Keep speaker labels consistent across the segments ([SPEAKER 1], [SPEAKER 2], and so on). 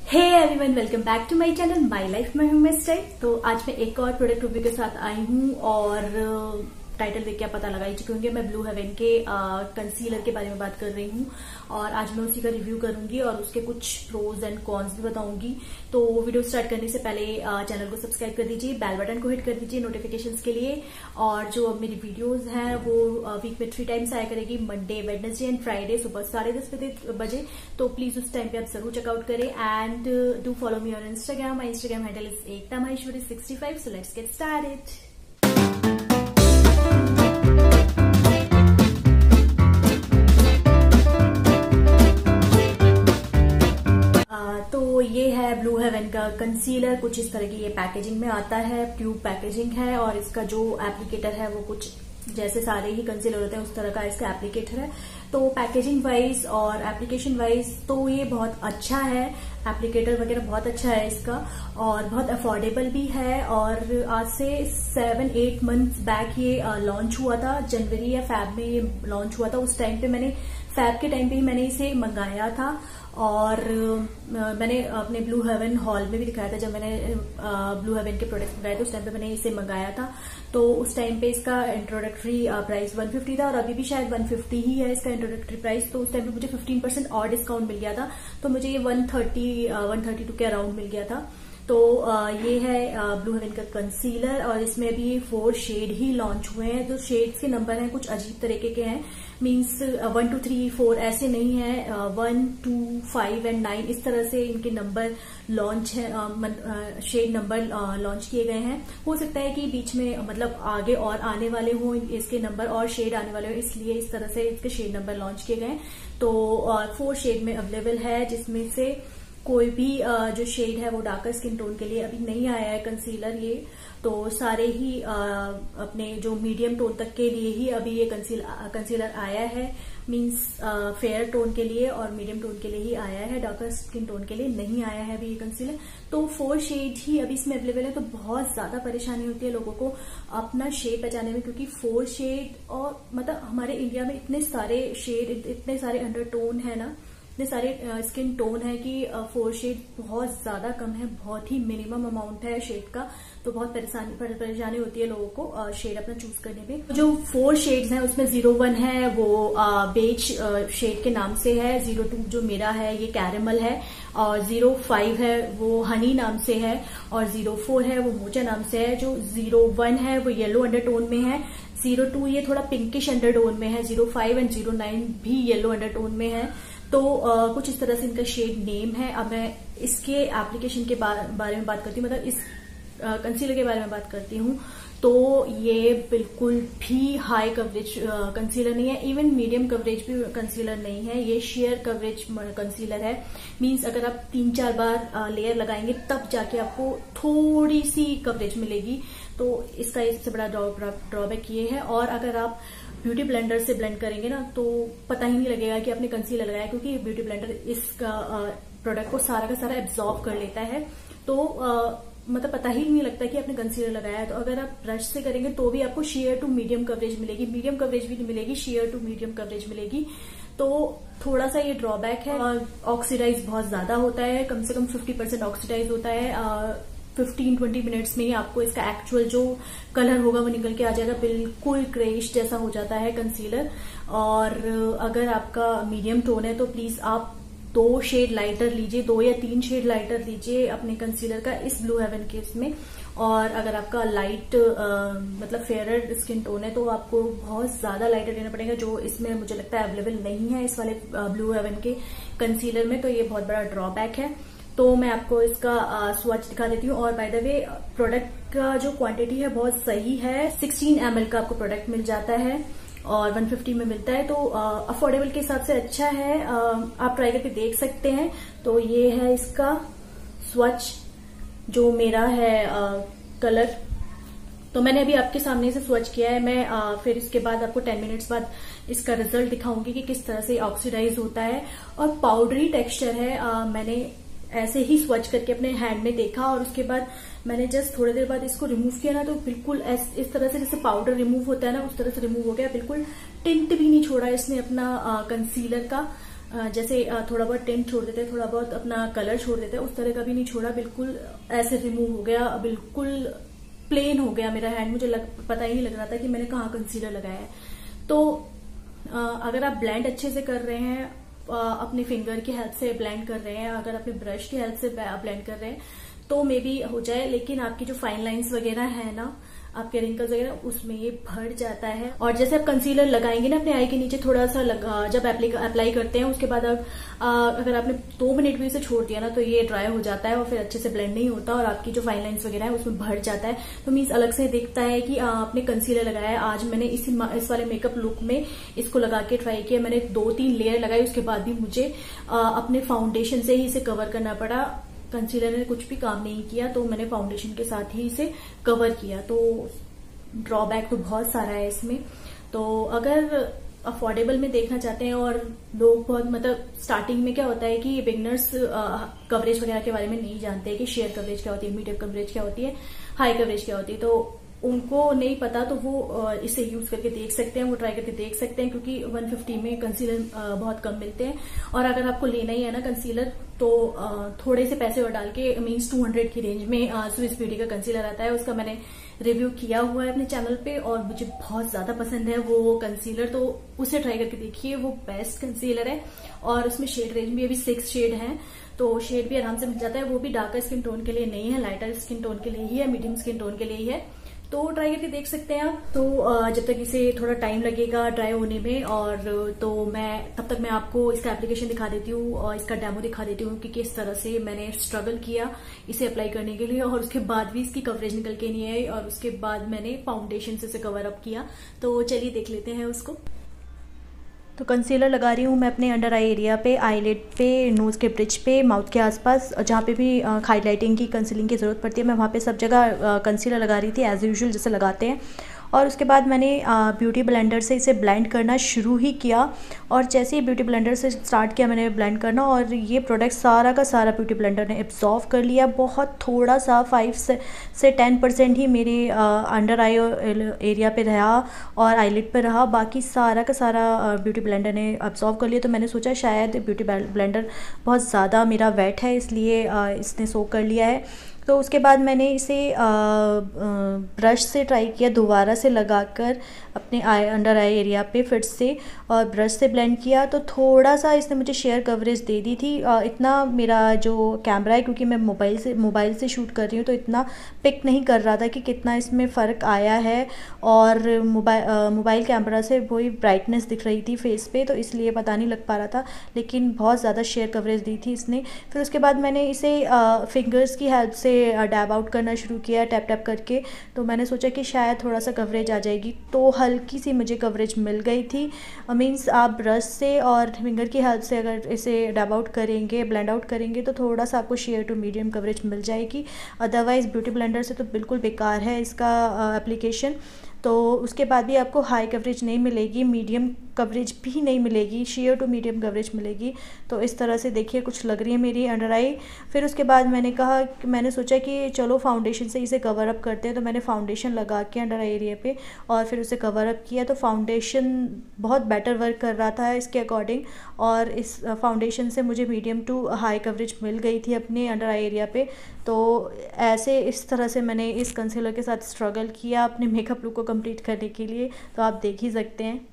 [SPEAKER 1] Hey everyone, welcome back to my channel my life में हूं मैं स्टाइल। तो आज मैं एक और प्रोडक्ट रिव्यू के साथ आई हूं और टाइटल देख के आप पता लगा ही चुके होंगे। मैं ब्लू हेवन के कंसीलर के बारे में बात कर रही हूं और आज मैं उसी का रिव्यू करूंगी और उसके कुछ प्रोज एंड कॉन्स भी बताऊंगी। तो वीडियो स्टार्ट करने से पहले चैनल को सब्सक्राइब कर दीजिए, बेल बटन को हिट कर दीजिए नोटिफिकेशंस के लिए। और जो अब मेरी वीडियोज हैं वो वीक में 3 टाइम्स आया करेगी, मंडे, वेडनेसडे एंड फ्राइडे सुबह 10:30 बजे। तो प्लीज उस टाइम पे आप जरूर चेकआउट करें and do follow me on Instagram. My Instagram handle is Ekta Maheshwari 65। So let's get started. तो ये है ब्लू हेवन का कंसीलर। कुछ इस तरह की ये पैकेजिंग में आता है, ट्यूब पैकेजिंग है और इसका जो एप्लीकेटर है वो कुछ जैसे सारे ही कंसीलर होते हैं उस तरह का इसका एप्लीकेटर है। तो पैकेजिंग वाइज और एप्लीकेशन वाइज तो ये बहुत अच्छा है, एप्लीकेटर वगैरह बहुत अच्छा है इसका और बहुत अफोर्डेबल भी है। और आज से 7-8 मंथ्स बैक ये लॉन्च हुआ था, जनवरी या फैब में ये लॉन्च हुआ था। उस टाइम पे मैंने फैब के टाइम पे ही मैंने इसे मंगाया था और मैंने अपने ब्लू हेवन हॉल में भी दिखाया था। जब मैंने ब्लू हेवन के प्रोडक्ट्स मंगाए थे उस टाइम पे मैंने इसे मंगाया था। तो उस टाइम पे इसका इंट्रोडक्टरी प्राइस 150 था और अभी भी शायद 150 ही है इसका इंट्रोडक्टरी प्राइस। तो उस टाइम पे मुझे 15% और डिस्काउंट मिल गया था, तो मुझे ये 132 के अराउंड मिल गया था। तो ये है ब्लू हेवन का कंसीलर और इसमें अभी 4 शेड ही लॉन्च हुए हैं। जो शेड्स के नंबर हैं कुछ अजीब तरीके के हैं, मीन्स 1 2 3 4 ऐसे नहीं है, 1 2 5 एंड 9 इस तरह से इनके नंबर लॉन्च है, शेड नंबर लॉन्च किए गए हैं। हो सकता है कि बीच में मतलब आगे और आने वाले हों इसके नंबर और शेड आने वाले हों, इसलिए इस तरह से इसके शेड नंबर लॉन्च किए गए हैं। तो 4 शेड में अवेलेबल है, जिसमें से कोई भी जो शेड है वो डार्कर स्किन टोन के लिए अभी नहीं आया है कंसीलर ये। तो सारे ही अपने जो मीडियम टोन तक के लिए ही अभी ये कंसीलर आया है, मींस फेयर टोन के लिए और मीडियम टोन के लिए ही आया है, डार्कर स्किन टोन के लिए नहीं आया है अभी ये कंसीलर। तो 4 शेड ही अभी इसमें अवेलेबल है। तो बहुत ज्यादा परेशानी होती है लोगों को अपना शेड पहचाने में, क्योंकि 4 शेड और मतलब हमारे इंडिया में इतने सारे शेड, इतने सारे अंडरटोन है ना, इतने सारे स्किन टोन है कि 4 शेड बहुत ज्यादा कम है, बहुत ही मिनिमम अमाउंट है शेड का। तो बहुत परेशानी होती है लोगों को शेड अपना चूज करने में। जो 4 शेड्स हैं उसमें 01 है वो बेज शेड के नाम से है, 02 जो मेरा है ये कैरेमल है और 05 है वो हनी नाम से है और 04 है वो मोचा नाम से है। जो 01 है वो येलो अंडरटोन में है, 02 ये थोड़ा पिंकिश अंडरटोन में है, 05 एंड 09 भी येलो अंडरटोन में है। तो कुछ इस तरह से इनका शेड नेम है। अब मैं इसके एप्लीकेशन के बारे में बात करती हूँ, मतलब इस कंसीलर के बारे में बात करती हूँ। तो ये बिल्कुल भी हाई कवरेज कंसीलर नहीं है, इवन मीडियम कवरेज भी कंसीलर नहीं है, ये शेयर कवरेज कंसीलर है। मींस अगर आप 3-4 बार लेयर लगाएंगे तब जाके आपको थोड़ी सी कवरेज मिलेगी। तो इसका इससे बड़ा ड्रॉबैक ये है। और अगर आप ब्यूटी ब्लेंडर से ब्लेंड करेंगे ना तो पता ही नहीं लगेगा कि आपने कंसीलर लगाया, क्योंकि ब्यूटी ब्लेंडर इसका प्रोडक्ट को सारा का सारा एब्जॉर्ब कर लेता है। तो मतलब पता ही नहीं लगता कि आपने कंसीलर लगाया है। तो अगर आप ब्रश से करेंगे तो भी आपको शेयर टू मीडियम कवरेज मिलेगी, मीडियम कवरेज भी नहीं मिलेगी, शेयर टू मीडियम कवरेज मिलेगी। तो थोड़ा सा ये ड्रॉबैक है। और ऑक्सीडाइज बहुत ज्यादा होता है, कम से कम 50% ऑक्सीडाइज होता है। 15-20 मिनट्स में ही आपको इसका एक्चुअल जो कलर होगा वो निकल के आ जाएगा, बिल्कुल ग्रेइश जैसा हो जाता है कंसीलर। और अगर आपका मीडियम टोन है तो प्लीज आप 2 शेड लाइटर लीजिए, 2 या 3 शेड लाइटर लीजिए अपने कंसीलर का इस ब्लू हेवन के इसमें। और अगर आपका लाइट मतलब फेयर स्किन टोन है तो आपको बहुत ज्यादा लाइटर लेना पड़ेगा, जो इसमें मुझे लगता है अवेलेबल नहीं है इस वाले ब्लू हेवन के कंसीलर में। तो ये बहुत बड़ा ड्रॉबैक है। तो मैं आपको इसका स्वच्छ दिखा देती हूँ। और बाय द वे प्रोडक्ट का जो क्वांटिटी है बहुत सही है, 16 ml का आपको प्रोडक्ट मिल जाता है और 150 में मिलता है। तो अफोर्डेबल के हिसाब से अच्छा है, आप ट्राई करके देख सकते हैं। तो ये है इसका स्वच्छ जो मेरा है कलर। तो मैंने अभी आपके सामने से स्वच्छ किया है। मैं फिर इसके बाद आपको 10 मिनट्स बाद इसका रिजल्ट दिखाऊंगी कि किस तरह से ऑक्सीडाइज होता है। और पाउडरी टेक्सचर है, मैंने ऐसे ही स्वच्छ करके अपने हैंड में देखा और उसके बाद मैंने जस्ट थोड़ी देर बाद इसको रिमूव किया ना तो बिल्कुल इस तरह से जैसे पाउडर रिमूव होता है ना उस तरह से रिमूव हो गया, बिल्कुल टिंट भी नहीं छोड़ा इसने अपना कंसीलर का। जैसे थोड़ा बहुत टिंट छोड़ देते हैं, थोड़ा बहुत अपना कलर छोड़ देते हैं, उस तरह का भी नहीं छोड़ा, बिल्कुल ऐसे रिमूव हो गया, बिल्कुल प्लेन हो गया मेरा हैंड। मुझे पता ही नहीं लग रहा था कि मैंने कहाँ कंसीलर लगाया है। तो अगर आप ब्लेंड अच्छे से कर रहे हैं, अपने फिंगर की हेल्प से ब्लेंड कर रहे हैं, अगर अपने ब्रश की हेल्प से ब्लेंड कर रहे हैं तो मे बी हो जाए, लेकिन आपकी जो फाइन लाइंस वगैरह है ना, आपके रिंकल्स वगैरह, उसमें ये भर जाता है। और जैसे आप कंसीलर लगाएंगे ना अपने आई के नीचे थोड़ा सा जब अप्लाई करते हैं, उसके बाद अगर आपने 2 मिनट भी इसे छोड़ दिया ना तो ये ड्राई हो जाता है और फिर अच्छे से ब्लेंड नहीं होता और आपकी जो फाइन लाइंस वगैरह है उसमें भर जाता है। तो मीन्स अलग से दिखता है कि आपने कंसीलर लगाया है। आज मैंने इस वाले मेकअप लुक में इसको लगा के ट्राई किया। मैंने 2-3 लेयर लगाई, उसके बाद भी मुझे अपने फाउंडेशन से ही इसे कवर करना पड़ा। कंसीलर ने कुछ भी काम नहीं किया, तो मैंने फाउंडेशन के साथ ही इसे कवर किया। तो ड्रॉबैक तो बहुत सारा है इसमें। तो अगर अफोर्डेबल में देखना चाहते हैं और लोग बहुत मतलब स्टार्टिंग में क्या होता है कि बिगनर्स कवरेज वगैरह के बारे में नहीं जानते कि शेयर कवरेज क्या होती है, मीडियम कवरेज क्या होती है, हाई कवरेज क्या होती है, तो उनको नहीं पता तो वो इसे यूज करके देख सकते हैं, वो ट्राई करके देख सकते हैं, क्योंकि 150 में कंसीलर बहुत कम मिलते हैं। और अगर आपको लेना ही है ना कंसीलर तो थोड़े से पैसे और डाल के मीन्स 200 की रेंज में स्विस ब्यूटी का कंसीलर आता है। उसका मैंने रिव्यू किया हुआ है अपने चैनल पे और मुझे बहुत ज्यादा पसंद है वो कंसीलर, तो उसे ट्राई करके देखिए, वो बेस्ट कंसीलर है। और उसमें शेड रेंज भी अभी 6 शेड है, तो शेड भी आराम से मिल जाता है। वो भी डार्कर स्किन टोन के लिए नहीं है, लाइटर स्किन टोन के लिए ही है, मीडियम स्किन टोन के लिए ही है। तो ट्राई करके देख सकते हैं आप। तो जब तक इसे थोड़ा टाइम लगेगा ड्राई होने में, और तो तब तक मैं आपको इसका एप्लीकेशन दिखा देती हूँ और इसका डेमो दिखा देती हूँ कि किस तरह से मैंने स्ट्रगल किया इसे अप्लाई करने के लिए, और उसके बाद भी इसकी कवरेज निकल के नहीं आई, और उसके बाद मैंने फाउंडेशन से इसे कवर अप किया। तो चलिए देख लेते हैं उसको। तो कंसीलर लगा रही हूँ मैं अपने अंडर आई एरिया पे, आईलिड पे, नोज़ के ब्रिज पे, माउथ के आसपास, जहाँ पे भी हाईलाइटिंग की कंसीलिंग की ज़रूरत पड़ती है मैं वहाँ पे सब जगह कंसीलर लगा रही थी एज़ यूजुअल जैसे लगाते हैं। और उसके बाद मैंने ब्यूटी ब्लेंडर से इसे ब्लेंड करना शुरू ही किया, और जैसे ही ब्यूटी ब्लेंडर से स्टार्ट किया मैंने ब्लेंड करना, और ये प्रोडक्ट सारा का सारा ब्यूटी ब्लेंडर ने एब्जॉर्व कर लिया। बहुत थोड़ा सा 5 से 10% ही मेरे अंडर आई एरिया पे रहा और आईलिड पे रहा, बाकी सारा का सारा ब्यूटी ब्लेंडर ने एब्जॉर्व कर लिया। तो मैंने सोचा शायद ब्यूटी ब्लेंडर बहुत ज़्यादा मेरा वेट है, इसलिए इसने सोक कर लिया है। तो उसके बाद मैंने इसे ब्रश से ट्राई किया, दोबारा से लगाकर अपने अंडर आई एरिया पे फिर से, और ब्रश से ब्लेंड किया। तो थोड़ा सा इसने मुझे शेयर कवरेज दे दी थी। इतना मेरा जो कैमरा है, क्योंकि मैं मोबाइल से शूट कर रही हूँ, तो इतना पिक नहीं कर रहा था कि कितना इसमें फ़र्क आया है, और मोबाइल कैमरा से वही ब्राइटनेस दिख रही थी फेस पे, तो इसलिए पता नहीं लग पा रहा था, लेकिन बहुत ज़्यादा शेयर कवरेज दी थी इसने। फिर उसके बाद मैंने इसे फिंगर्स की हेल्प से डैब आउट करना शुरू किया, टैप टैप करके। तो मैंने सोचा कि शायद थोड़ा सा कवरेज आ जाएगी, तो हल्की सी मुझे कवरेज मिल गई थी। मीन्स आप ब्रश से और फिंगर की हेल्प से अगर इसे डैब आउट करेंगे, ब्लेंड आउट करेंगे, तो थोड़ा सा आपको शेयर टू मीडियम कवरेज मिल जाएगी। अदरवाइज़ ब्यूटी ब्लेंडर से तो बिल्कुल बेकार है इसका एप्लीकेशन। तो उसके बाद भी आपको हाई कवरेज नहीं मिलेगी, मीडियम कवरेज भी नहीं मिलेगी, शेयर टू मीडियम कवरेज मिलेगी। तो इस तरह से देखिए कुछ लग रही है मेरी अंडर आई। फिर उसके बाद मैंने सोचा कि चलो फाउंडेशन से इसे कवर अप करते हैं, तो मैंने फाउंडेशन लगा के अंडर आई एरिया पे और फिर उसे कवर अप किया। तो फाउंडेशन बहुत बेटर वर्क कर रहा था इसके अकॉर्डिंग, और इस फाउंडेशन से मुझे मीडियम टू हाई कवरेज मिल गई थी अपने अंडर आई एरिया पे। तो ऐसे इस तरह से मैंने इस कंसीलर के साथ स्ट्रगल किया अपने मेकअप लुक को कंप्लीट करने के लिए, तो आप देख ही सकते हैं।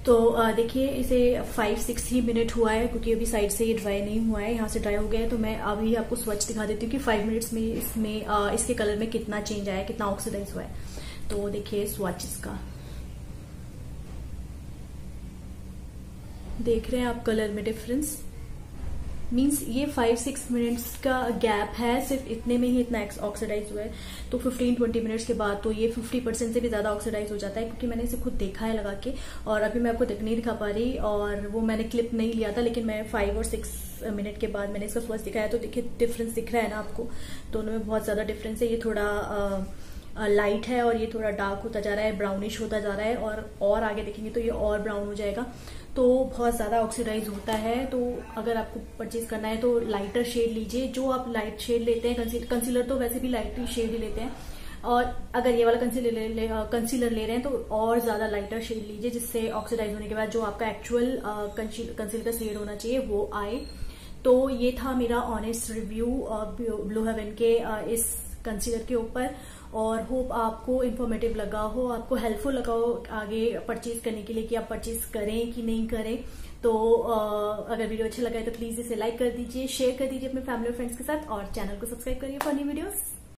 [SPEAKER 1] तो देखिए इसे 5-6 ही मिनट हुआ है, क्योंकि अभी साइड से ये ड्राई नहीं हुआ है, यहाँ से ड्राई हो गया है। तो मैं अभी आपको स्वच्छ दिखा देती हूँ कि 5 मिनट्स में इसमें इसके कलर में कितना चेंज आया है, कितना ऑक्सीडाइज हुआ है। तो देखिए स्वच्छ इसका देख रहे हैं आप कलर में डिफरेंस। मीन्स ये 5-6 मिनट्स का गैप है, सिर्फ इतने में ही इतना ऑक्सीडाइज हुआ है। तो 15-20 मिनट्स के बाद तो ये 50% से भी ज्यादा ऑक्सीडाइज हो जाता है, क्योंकि मैंने इसे खुद देखा है लगा के, और अभी मैं आपको नहीं दिखा पा रही, और वो मैंने क्लिप नहीं लिया था, लेकिन मैं 5 और 6 मिनट के बाद मैंने इसका स्वच्छ दिखाया। तो देखिए डिफरेंस दिख रहा है ना आपको, दोनों में बहुत ज्यादा डिफरेंस है। ये थोड़ा लाइट है और ये थोड़ा डार्क होता जा रहा है, ब्राउनिश होता जा रहा है, और आगे देखेंगे तो ये और ब्राउन हो जाएगा। तो बहुत ज़्यादा ऑक्सीडाइज होता है। तो अगर आपको परचेज करना है तो लाइटर शेड लीजिए, जो आप लाइट शेड लेते हैं। कंसीलर तो वैसे भी लाइट शेड ही लेते हैं, और अगर ये वाला कंसीलर ले रहे हैं तो और ज्यादा लाइटर शेड लीजिए, जिससे ऑक्सीडाइज होने के बाद जो आपका एक्चुअल कंसीलर का शेड होना चाहिए वो आए। तो ये था मेरा ऑनेस्ट रिव्यू ब्लू हेवन के इस कंसीलर के ऊपर, और होप आपको इन्फॉर्मेटिव लगा हो, आपको हेल्पफुल लगा हो आगे परचेज करने के लिए कि आप परचेज करें कि नहीं करें। तो अगर वीडियो अच्छा लगा है तो प्लीज इसे लाइक कर दीजिए, शेयर कर दीजिए अपने फैमिली और फ्रेंड्स के साथ, और चैनल को सब्सक्राइब करिए फॉर न्यू वीडियोस।